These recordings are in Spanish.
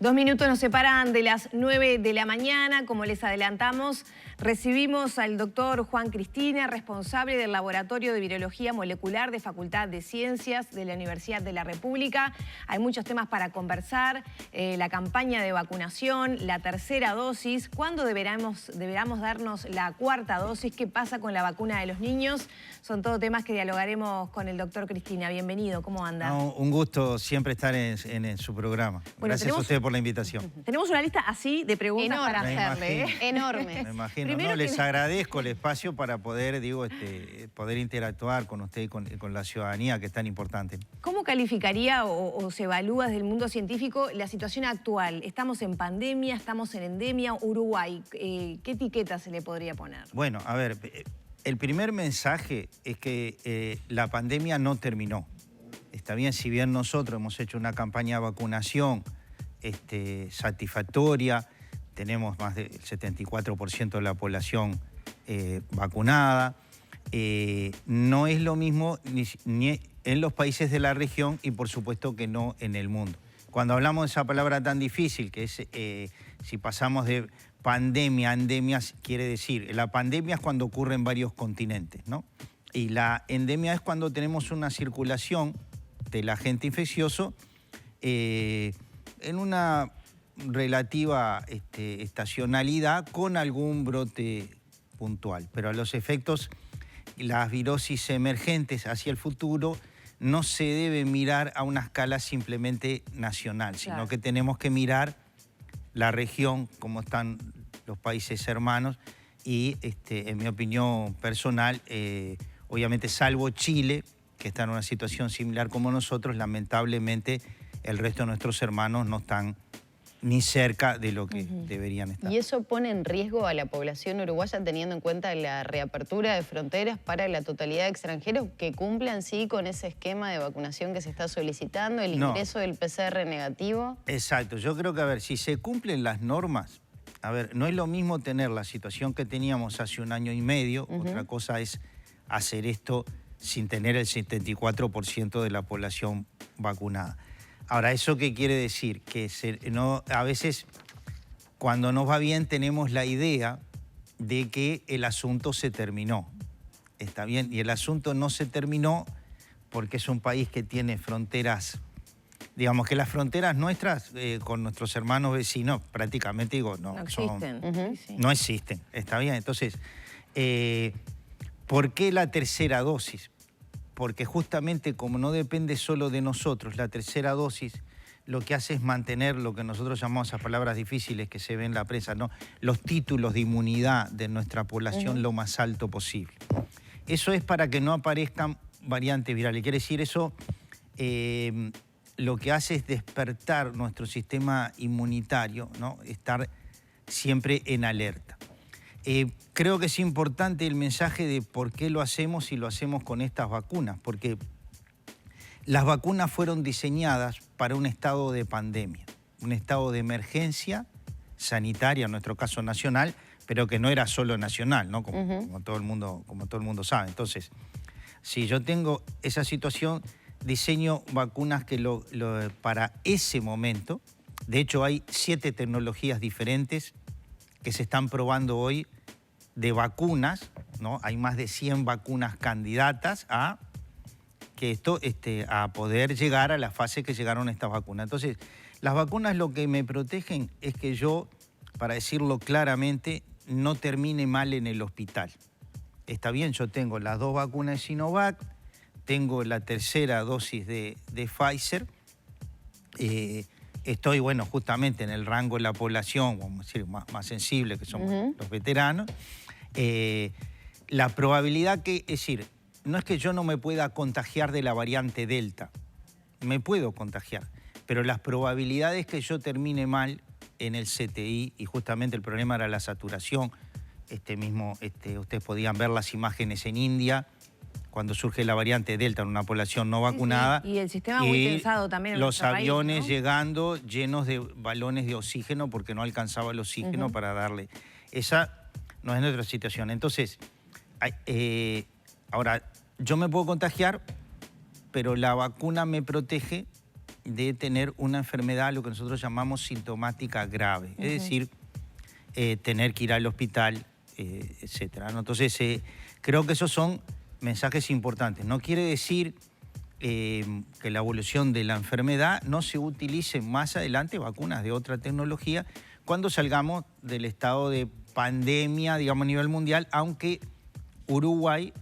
2 minutos nos separan de las 9 de la mañana. Como les adelantamos, recibimos al doctor Juan Cristina, responsable del Laboratorio de Virología Molecular de Facultad de Ciencias de la Universidad de la República. Hay muchos temas para conversar, la campaña de vacunación, la tercera dosis, cuándo deberamos darnos la cuarta dosis, qué pasa con la vacuna de los niños. Son todos temas que dialogaremos con el doctor Cristina. Bienvenido, ¿cómo anda? No, un gusto siempre estar en su programa. Bueno, gracias a usted por la invitación. Tenemos una lista así de preguntas enorme para hacerle. Enorme. Me imagino, Primero ¿no? Les agradezco el espacio para poder, poder interactuar con usted y con la ciudadanía, que es tan importante. ¿Cómo calificaría o se evalúa desde el mundo científico la situación actual? ¿Estamos en pandemia? ¿Estamos en endemia? Uruguay, ¿qué etiqueta se le podría poner? Bueno, a ver, el primer mensaje es que la pandemia no terminó. Está bien, si bien nosotros hemos hecho una campaña de vacunación satisfactoria, tenemos más del 74% de la población vacunada, no es lo mismo ni en los países de la región y por supuesto que no en el mundo. Cuando hablamos de esa palabra tan difícil, que es si pasamos de pandemia a endemia, quiere decir, la pandemia es cuando ocurre en varios continentes, ¿no? Y la endemia es cuando tenemos una circulación del agente infeccioso en una relativa estacionalidad con algún brote puntual. Pero a los efectos, las virosis emergentes hacia el futuro no se debe mirar a una escala simplemente nacional, sino que tenemos que mirar la región, cómo están los países hermanos y, en mi opinión personal, obviamente salvo Chile, que está en una situación similar como nosotros, lamentablemente el resto de nuestros hermanos no están ni cerca de lo que deberían estar. ¿Y eso pone en riesgo a la población uruguaya teniendo en cuenta la reapertura de fronteras para la totalidad de extranjeros que cumplan sí con ese esquema de vacunación que se está solicitando, el ingreso del PCR negativo? Exacto, yo creo que, a ver, si se cumplen las normas, a ver, no es lo mismo tener la situación que teníamos hace 1 año y medio, otra cosa es hacer esto sin tener el 74% de la población vacunada. Ahora, ¿eso qué quiere decir? Que a veces, cuando nos va bien, tenemos la idea de que el asunto se terminó. ¿Está bien? Y el asunto no se terminó porque es un país que tiene fronteras, digamos que las fronteras nuestras con nuestros hermanos vecinos prácticamente, digo, no existen. No existen, ¿está bien? Entonces, ¿por qué la tercera dosis? Porque justamente como no depende solo de nosotros, la tercera dosis lo que hace es mantener lo que nosotros llamamos, esas palabras difíciles que se ven en la prensa, ¿no? Los títulos de inmunidad de nuestra población lo más alto posible. Eso es para que no aparezcan variantes virales. Quiere decir, eso lo que hace es despertar nuestro sistema inmunitario, ¿no? Estar siempre en alerta. Creo que es importante el mensaje de por qué lo hacemos y lo hacemos con estas vacunas, porque las vacunas fueron diseñadas para un estado de pandemia, un estado de emergencia sanitaria, en nuestro caso nacional, pero que no era solo nacional, ¿no? Como todo el mundo sabe. Entonces, si yo tengo esa situación, diseño vacunas que para ese momento. De hecho, hay 7 tecnologías diferentes que se están probando hoy de vacunas, ¿no? Hay más de 100 vacunas candidatas a poder llegar a la fase que llegaron estas vacunas. Entonces, las vacunas lo que me protegen es que yo, para decirlo claramente, no termine mal en el hospital. Está bien, yo tengo las 2 vacunas de Sinovac, tengo la tercera dosis de Pfizer, estoy, bueno, justamente en el rango de la población, vamos a decir, más sensible, que somos los veteranos. La probabilidad es decir, no es que yo no me pueda contagiar de la variante Delta, me puedo contagiar, pero las probabilidades que yo termine mal en el CTI, y justamente el problema era la saturación, ustedes podían ver las imágenes en India, cuando surge la variante Delta en una población no vacunada. Y el sistema muy tensado también en los aviones país, ¿no? Llegando llenos de balones de oxígeno porque no alcanzaba el oxígeno para darle. Esa no es nuestra situación. Entonces, ahora, yo me puedo contagiar, pero la vacuna me protege de tener una enfermedad, lo que nosotros llamamos sintomática grave, es decir, tener que ir al hospital, etcétera, ¿no? Entonces, creo que esos son mensajes importantes. No quiere decir que la evolución de la enfermedad no se utilicen más adelante vacunas de otra tecnología cuando salgamos del estado de pandemia, digamos, a nivel mundial, aunque Uruguay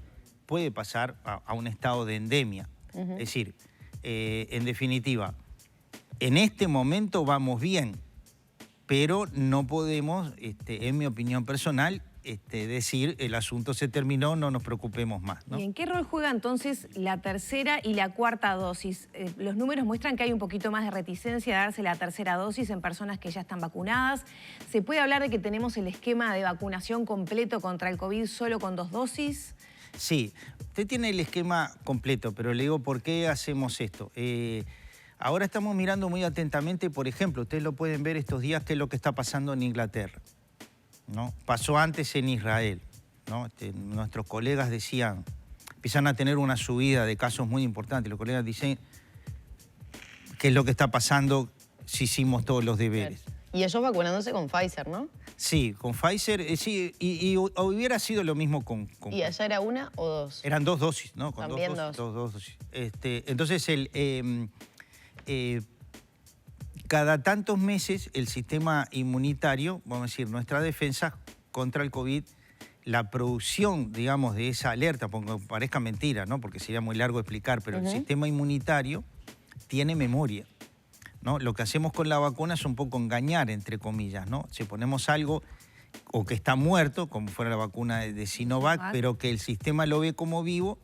puede pasar a un estado de endemia. Es decir, en definitiva, en este momento vamos bien, pero no podemos, en mi opinión personal, decir el asunto se terminó, no nos preocupemos más, ¿no? ¿Y en qué rol juega entonces la tercera y la cuarta dosis? Los números muestran que hay un poquito más de reticencia a darse la tercera dosis en personas que ya están vacunadas. ¿Se puede hablar de que tenemos el esquema de vacunación completo contra el COVID solo con 2 dosis? Sí, usted tiene el esquema completo, pero le digo por qué hacemos esto. Ahora estamos mirando muy atentamente, por ejemplo, ustedes lo pueden ver estos días, qué es lo que está pasando en Inglaterra, ¿no? Pasó antes en Israel, ¿no? Nuestros colegas decían, empiezan a tener una subida de casos muy importantes. Los colegas dicen, ¿qué es lo que está pasando si hicimos todos los deberes? Y ellos vacunándose con Pfizer, ¿no? Sí, con Pfizer, sí, y hubiera sido lo mismo con... ¿Y allá era 1 o 2? Eran 2 dosis, ¿no? Con También 2 dos. dosis. Entonces, cada tantos meses el sistema inmunitario, vamos a decir, nuestra defensa contra el COVID, la producción, digamos, de esa alerta, aunque parezca mentira, ¿no? Porque sería muy largo explicar, pero el sistema inmunitario tiene memoria, ¿no? Lo que hacemos con la vacuna es un poco engañar, entre comillas, ¿no? Si ponemos algo o que está muerto, como fuera la vacuna de Sinovac, pero que el sistema lo ve como vivo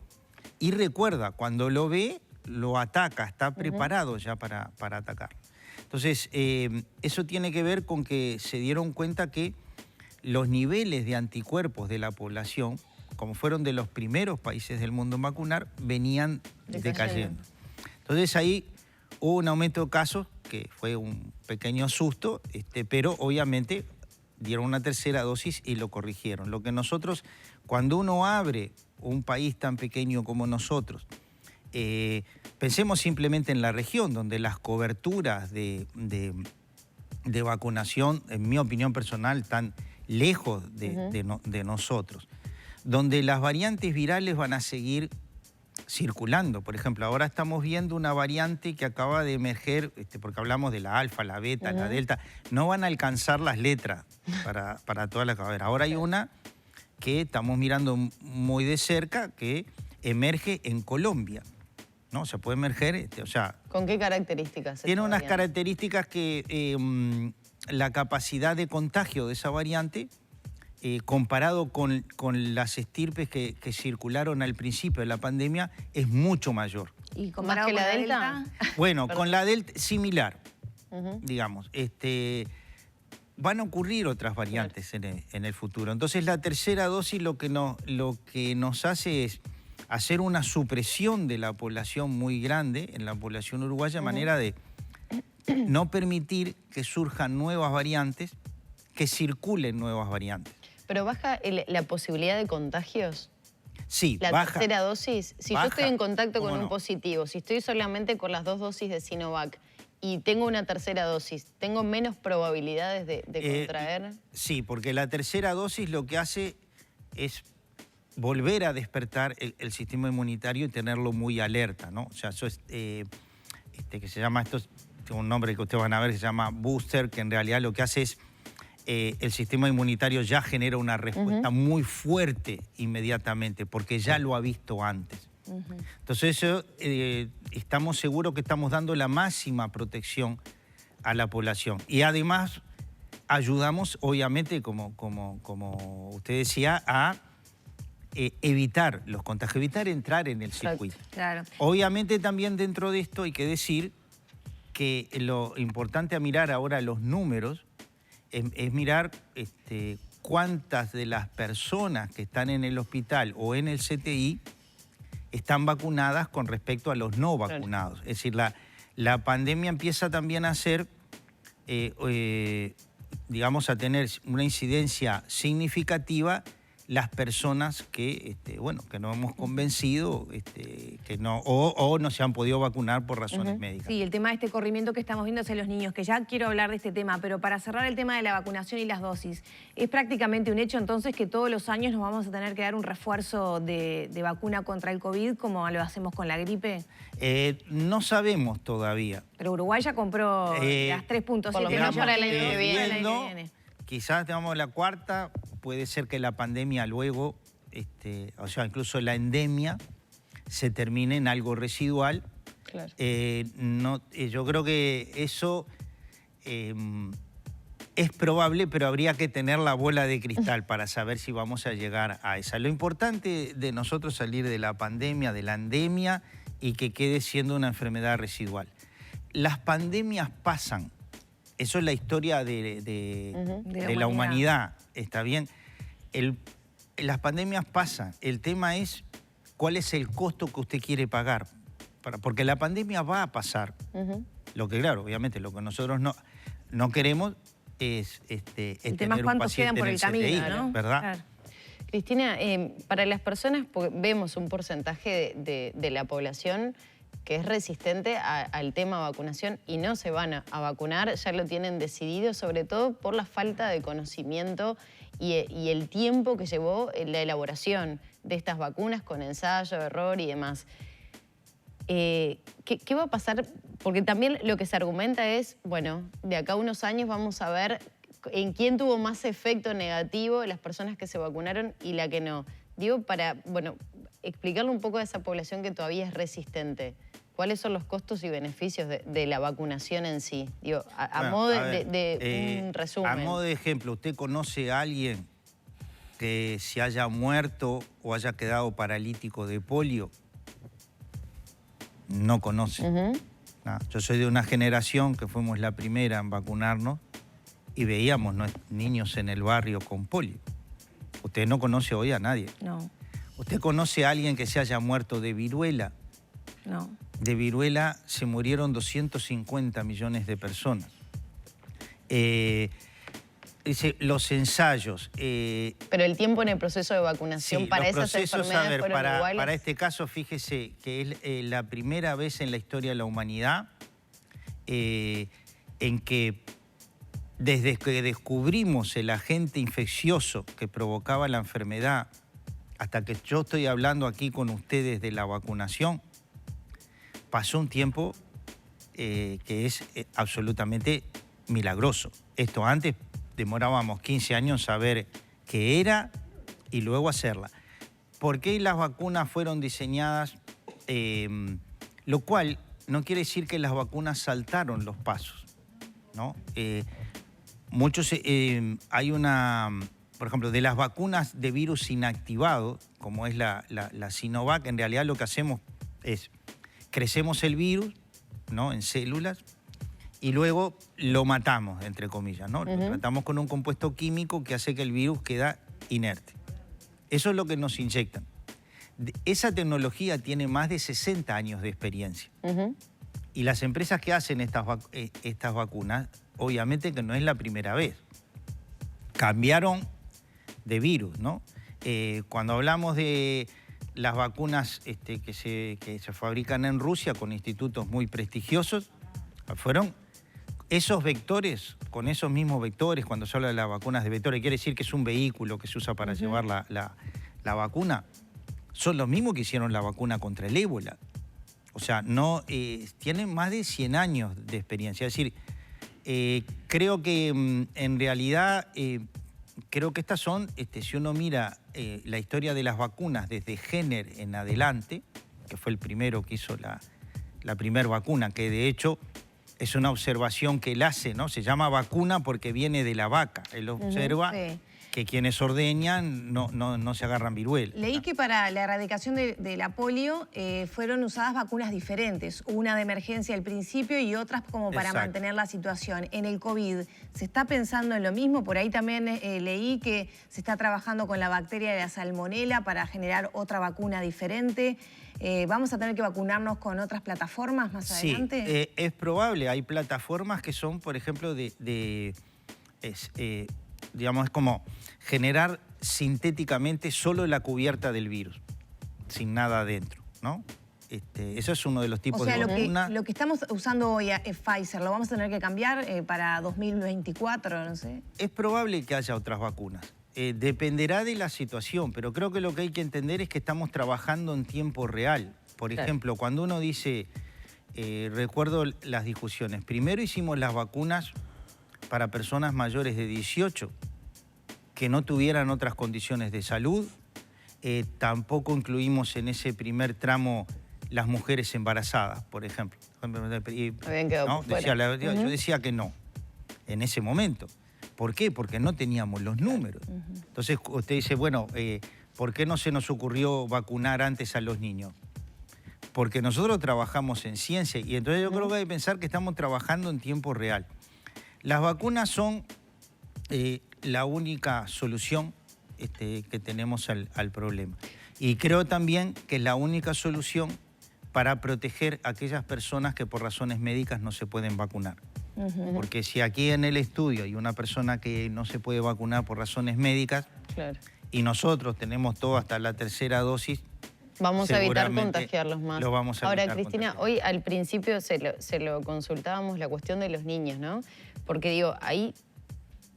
y recuerda, cuando lo ve, lo ataca, está preparado ya para atacar. Entonces, eso tiene que ver con que se dieron cuenta que los niveles de anticuerpos de la población, como fueron de los primeros países del mundo en vacunar, venían decayendo. Entonces ahí hubo un aumento de casos, que fue un pequeño susto, pero obviamente dieron una tercera dosis y lo corrigieron. Lo que nosotros, cuando uno abre un país tan pequeño como nosotros, pensemos simplemente en la región, donde las coberturas de vacunación, en mi opinión personal, están lejos de nosotros, donde las variantes virales van a seguir circulando. Por ejemplo, ahora estamos viendo una variante que acaba de emerger, porque hablamos de la alfa, la beta, la delta, no van a alcanzar las letras para toda la cadera. Ahora hay una que estamos mirando muy de cerca, que emerge en Colombia, ¿no? Se puede emerger, o sea... ¿Con qué características? Tiene unas características que la capacidad de contagio de esa variante, comparado con las estirpes que circularon al principio de la pandemia, es mucho mayor. ¿Y comparado con la delta? Bueno, con la delta, similar, digamos. Van a ocurrir otras variantes en el futuro. Entonces, la tercera dosis lo que nos hace es hacer una supresión de la población muy grande, en la población uruguaya, de manera de no permitir que surjan nuevas variantes, que circulen nuevas variantes. ¿Pero baja la posibilidad de contagios? Sí, ¿La baja. tercera dosis? Si Baja, yo estoy en contacto con un no? positivo, si estoy solamente con las 2 dosis de Sinovac y tengo una tercera dosis, ¿tengo menos probabilidades de contraer? Sí, porque la tercera dosis lo que hace es volver a despertar el sistema inmunitario y tenerlo muy alerta, ¿no? O sea, eso es, que se llama, esto es un nombre que ustedes van a ver, se llama booster, que en realidad lo que hace es, el sistema inmunitario ya genera una respuesta muy fuerte inmediatamente, porque ya lo ha visto antes. Entonces, eso, estamos seguros que estamos dando la máxima protección a la población. Y además, ayudamos, obviamente, como usted decía, a evitar los contagios, evitar entrar en el circuito. Claro. Obviamente también dentro de esto hay que decir que lo importante a mirar ahora los números es mirar cuántas de las personas que están en el hospital o en el CTI están vacunadas con respecto a los no vacunados. Es decir, la pandemia empieza también a ser, digamos, a tener una incidencia significativa las personas que, bueno, que no hemos convencido, que no, o no se han podido vacunar por razones médicas. Sí, el tema de este corrimiento que estamos viendo hacia los niños, que ya quiero hablar de este tema, pero para cerrar el tema de la vacunación y las dosis, ¿es prácticamente un hecho entonces que todos los años nos vamos a tener que dar un refuerzo de vacuna contra el COVID como lo hacemos con la gripe? No sabemos todavía. Pero Uruguay ya compró las 3.7 por lo menos para el año que viene. Quizás tengamos la cuarta, puede ser que la pandemia luego, o sea, incluso la endemia, se termine en algo residual. Claro. Yo creo que eso es probable, pero habría que tener la bola de cristal para saber si vamos a llegar a esa. Lo importante de nosotros salir de la pandemia, de la endemia, y que quede siendo una enfermedad residual. Las pandemias pasan. Eso es la historia de la humanidad, ¿está bien? Las pandemias pasan. El tema es cuál es el costo que usted quiere pagar. Porque la pandemia va a pasar. Lo que, claro, obviamente, lo que nosotros no queremos es tener un paciente en el CTI, ¿no? ¿Verdad? Claro. Cristina, para las personas, porque vemos un porcentaje de la población que es resistente al tema vacunación y no se van a vacunar, ya lo tienen decidido, sobre todo por la falta de conocimiento y el tiempo que llevó la elaboración de estas vacunas con ensayo, error y demás. ¿Qué va a pasar? Porque también lo que se argumenta es, bueno, de acá a unos años vamos a ver en quién tuvo más efecto negativo las personas que se vacunaron y la que no. Digo, para, bueno, explicarle un poco a esa población que todavía es resistente. ¿Cuáles son los costos y beneficios de la vacunación en sí? Digo, modo de un resumen. A modo de ejemplo, ¿usted conoce a alguien que se haya muerto o haya quedado paralítico de polio? No conoce. No, yo soy de una generación que fuimos la primera en vacunarnos y veíamos niños en el barrio con polio. Usted no conoce hoy a nadie. No. ¿Usted conoce a alguien que se haya muerto de viruela? No. De viruela se murieron 250 millones de personas. Los ensayos... Pero el tiempo en el proceso de vacunación sí, para los esas enfermedades fueron iguales. Para este caso, fíjese que es la primera vez en la historia de la humanidad en que desde que descubrimos el agente infeccioso que provocaba la enfermedad hasta que yo estoy hablando aquí con ustedes de la vacunación, pasó un tiempo que es absolutamente milagroso. Esto antes demorábamos 15 años en saber qué era y luego hacerla. ¿Por qué las vacunas fueron diseñadas? Lo cual no quiere decir que las vacunas saltaron los pasos, ¿no? Hay una... Por ejemplo, de las vacunas de virus inactivado, como es la Sinovac, en realidad lo que hacemos es crecemos el virus, ¿no?, en células y luego lo matamos, entre comillas, ¿no? Lo tratamos con un compuesto químico que hace que el virus queda inerte. Eso es lo que nos inyectan. Esa tecnología tiene más de 60 años de experiencia. Y las empresas que hacen estas vacunas, obviamente que no es la primera vez. Cambiaron de virus, ¿no? Cuando hablamos de las vacunas que se fabrican en Rusia con institutos muy prestigiosos, fueron esos vectores, con esos mismos vectores, cuando se habla de las vacunas de vectores, quiere decir que es un vehículo que se usa para llevar la vacuna, son los mismos que hicieron la vacuna contra el ébola. O sea, tienen más de 100 años de experiencia. Es decir, creo que en realidad... creo que estas son, si uno mira la historia de las vacunas desde Jenner en adelante, que fue el primero que hizo la primera vacuna, que de hecho es una observación que él hace, ¿no? Se llama vacuna porque viene de la vaca. Él observa que quienes ordeñan no se agarran viruela. Leí que para la erradicación de la polio fueron usadas vacunas diferentes. Una de emergencia al principio y otras como para mantener la situación. En el COVID, ¿se está pensando en lo mismo? Por ahí también leí que se está trabajando con la bacteria de la salmonela para generar otra vacuna diferente. ¿Vamos a tener que vacunarnos con otras plataformas más adelante? Sí, es probable. Hay plataformas que son, por ejemplo, de digamos, es como generar sintéticamente solo la cubierta del virus, sin nada adentro, ¿no? Eso es uno de los tipos de vacuna. Lo que estamos usando hoy es Pfizer, ¿lo vamos a tener que cambiar para 2024, no sé? Es probable que haya otras vacunas. Dependerá de la situación, pero creo que lo que hay que entender es que estamos trabajando en tiempo real. Por ejemplo, cuando uno dice, recuerdo las discusiones, primero hicimos las vacunas para personas mayores de 18 que no tuvieran otras condiciones de salud. Tampoco incluimos en ese primer tramo las mujeres embarazadas, por ejemplo. Habían quedado ¿no? Yo decía que no, en ese momento. ¿Por qué? Porque no teníamos los números. Entonces usted dice, bueno, ¿por qué no se nos ocurrió vacunar antes a los niños? Porque nosotros trabajamos en ciencia y entonces yo creo que hay que pensar que estamos trabajando en tiempo real. Las vacunas son la única solución que tenemos al problema. Y creo también que es la única solución para proteger a aquellas personas que por razones médicas no se pueden vacunar. Porque si aquí en el estudio hay una persona que no se puede vacunar por razones médicas, y nosotros tenemos todo hasta la tercera dosis, vamos a evitar contagiarlos más. Lo vamos a Ahora, Cristina, hoy al principio se lo consultábamos la cuestión de los niños, ¿no? Porque digo, ahí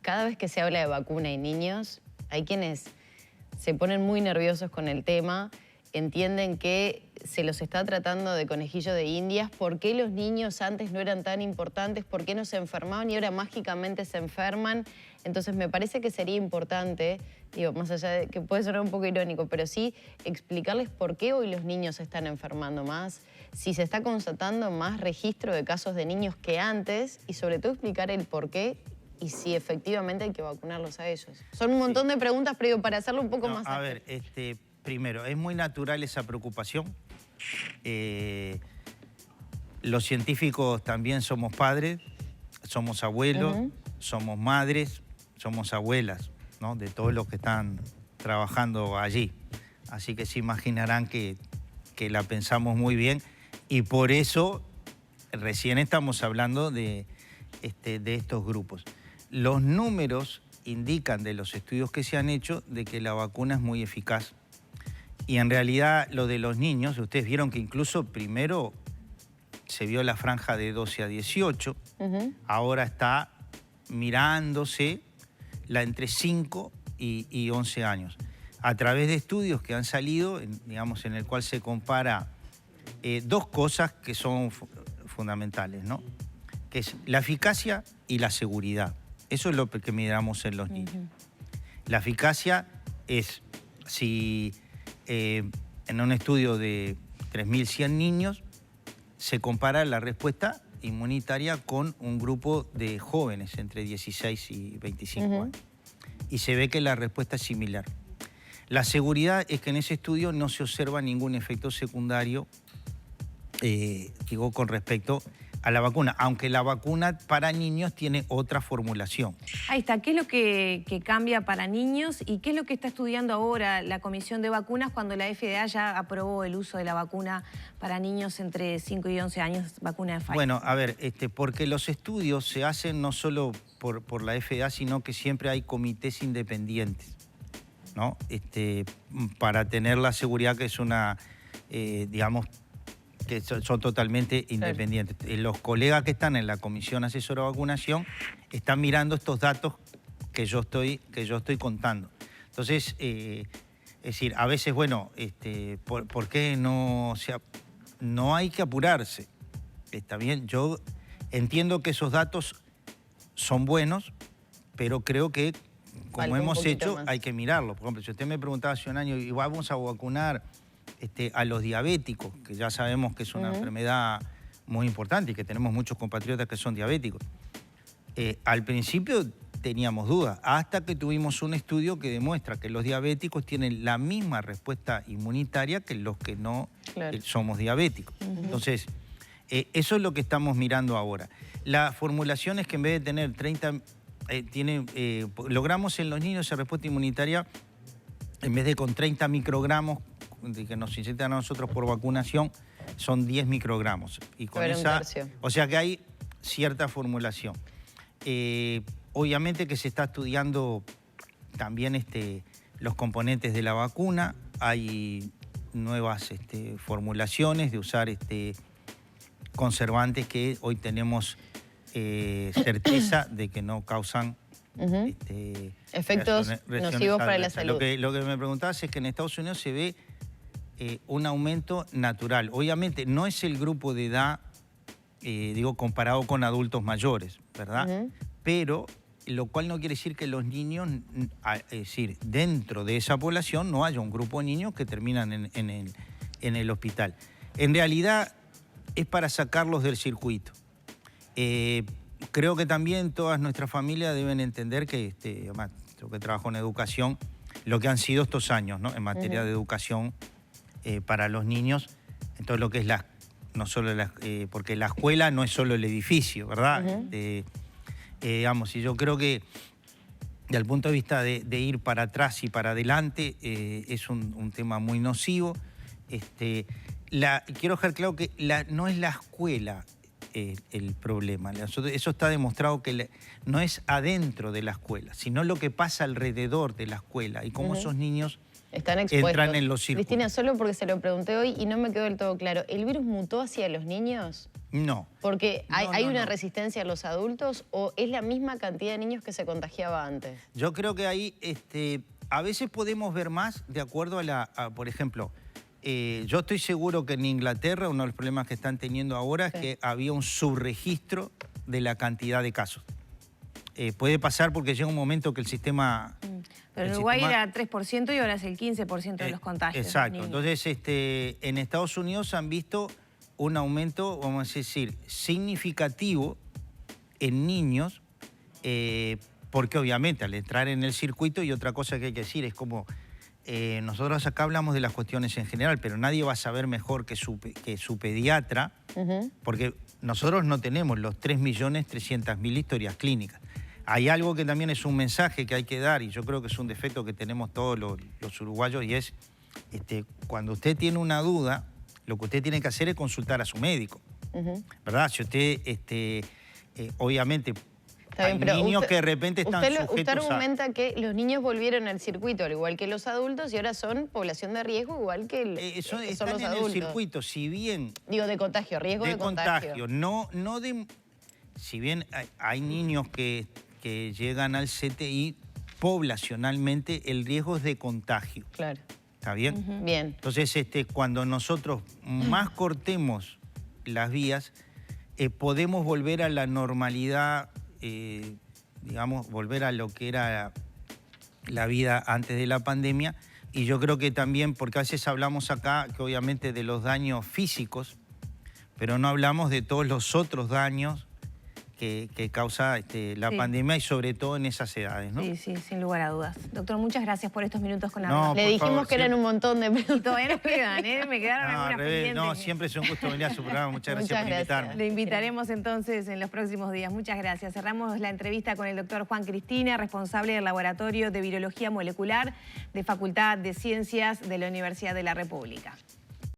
cada vez que se habla de vacuna y niños, hay quienes se ponen muy nerviosos con el tema, entienden que se los está tratando de conejillo de indias. ¿Por qué los niños antes no eran tan importantes? ¿Por qué no se enfermaban y ahora mágicamente se enferman? Entonces me parece que sería importante, digo, más allá de que puede sonar un poco irónico, pero sí explicarles por qué hoy los niños se están enfermando más, si se está constatando más registro de casos de niños que antes y sobre todo explicar el por qué y si efectivamente hay que vacunarlos a ellos. Son un montón de preguntas, pero digo, para hacerlo un poco más ágil. A ver, primero, es muy natural esa preocupación. Los científicos también somos padres, somos abuelos, somos madres, somos abuelas, ¿no? De todos los que están trabajando allí. Así que se imaginarán que la pensamos muy bien y por eso recién estamos hablando de estos grupos. Los números indican de los estudios que se han hecho de que la vacuna es muy eficaz. Y en realidad lo de los niños, ustedes vieron que incluso primero se vio la franja de 12 a 18, ahora está mirándose la entre 5 y 11 años. A través de estudios que han salido, digamos, en el cual se compara dos cosas que son fundamentales, ¿no? Que es la eficacia y la seguridad. Eso es lo que miramos en los niños. La eficacia es si en un estudio de 3.100 niños se compara la respuesta inmunitaria con un grupo de jóvenes entre 16 y 25 años. Y se ve que la respuesta es similar. La seguridad es que en ese estudio no se observa ningún efecto secundario, digo, con respecto a la vacuna, aunque la vacuna para niños tiene otra formulación. Ahí está, ¿qué es lo que cambia para niños y qué es lo que está estudiando ahora la Comisión de Vacunas cuando la FDA ya aprobó el uso de la vacuna para niños entre 5 y 11 años, vacuna de Pfizer? Bueno, a ver, porque los estudios se hacen no solo por la FDA, sino que siempre hay comités independientes, ¿no? Para tener la seguridad que es una, digamos, que son totalmente independientes. Los colegas que están en la Comisión Asesora de Vacunación están mirando estos datos que yo estoy contando. Entonces, es decir, a veces, bueno, ¿por qué no hay que apurarse? Está bien, yo entiendo que esos datos son buenos, pero creo que, como hemos hecho, hay que mirarlos. Por ejemplo, si usted me preguntaba hace un año, ¿y vamos a vacunar a los diabéticos, que ya sabemos que es una enfermedad muy importante y que tenemos muchos compatriotas que son diabéticos? Al principio teníamos dudas, hasta que tuvimos un estudio que demuestra que los diabéticos tienen la misma respuesta inmunitaria que los que no somos diabéticos. Entonces, eso es lo que estamos mirando ahora. La formulación es que en vez de tener 30, logramos en los niños esa respuesta inmunitaria, en vez de con 30 microgramos, que nos inyectan a nosotros por vacunación, son 10 microgramos. Y con esa, o sea que hay cierta formulación. obviamente que se está estudiando también los componentes de la vacuna. Hay nuevas formulaciones de usar conservantes que hoy tenemos certeza de que no causan efectos nocivos para la salud. Lo que me preguntabas es que en Estados Unidos se ve un aumento natural. Obviamente no es el grupo de edad, digo, comparado con adultos mayores, ¿verdad? Pero lo cual no quiere decir que los niños, es decir, dentro de esa población no haya un grupo de niños que terminan en el hospital. En realidad es para sacarlos del circuito. Creo que también todas nuestras familias deben entender que, además, yo que trabajo en educación, lo que han sido estos años, ¿no? En materia de educación para los niños, entonces lo que es no solo porque la escuela no es solo el edificio, ¿verdad? Digamos, y yo creo que desde el punto de vista de ir para atrás y para adelante es un tema muy nocivo. Quiero dejar claro que no es la escuela el problema. Eso está demostrado que no es adentro de la escuela, sino lo que pasa alrededor de la escuela y cómo esos niños están expuestos. Entran en los círculos. Cristina, solo porque se lo pregunté hoy y no me quedó del todo claro, ¿el virus mutó hacia los niños? No. Porque ¿hay una resistencia a los adultos o es la misma cantidad de niños que se contagiaba antes? Yo creo que ahí a veces podemos ver más de acuerdo por ejemplo, yo estoy seguro que en Inglaterra uno de los problemas que están teniendo ahora es que había un subregistro de la cantidad de casos. Puede pasar porque llega un momento que el sistema... Pero en Uruguay era 3% y ahora es el 15% de los contagios. Exacto. Entonces, en Estados Unidos han visto un aumento, vamos a decir, significativo en niños, porque obviamente al entrar en el circuito, y otra cosa que hay que decir es como... nosotros acá hablamos de las cuestiones en general, pero nadie va a saber mejor que su pediatra, porque nosotros no tenemos los 3.300.000 historias clínicas. Hay algo que también es un mensaje que hay que dar, y yo creo que es un defecto que tenemos todos los uruguayos, y es cuando usted tiene una duda, lo que usted tiene que hacer es consultar a su médico, ¿verdad? Si usted, obviamente... Hay niños que de repente están sujetos Usted argumenta que los niños volvieron al circuito, al igual que los adultos, y ahora son población de riesgo, igual que son los adultos. Están en el circuito, si bien... Digo, de contagio, riesgo de contagio. No de... Si bien hay niños que llegan al CTI, poblacionalmente el riesgo es de contagio. Claro. ¿Está bien? Bien. Entonces, cuando nosotros más cortemos las vías, podemos volver a la normalidad... digamos, volver a lo que era la vida antes de la pandemia. Y yo creo que también, porque a veces hablamos acá, que obviamente de los daños físicos, pero no hablamos de todos los otros daños que causa la pandemia y sobre todo en esas edades, ¿no? Sí, sí, sin lugar a dudas. Doctor, muchas gracias por estos minutos con la No, Le dijimos que eran un montón de preguntas. Todavía nos quedan, me quedaron algunas pendientes. No, siempre es un gusto venir a su programa. Muchas gracias por invitarme. Le invitaremos entonces en los próximos días. Muchas gracias. Cerramos la entrevista con el doctor Juan Cristina, responsable del Laboratorio de Virología Molecular de Facultad de Ciencias de la Universidad de la República.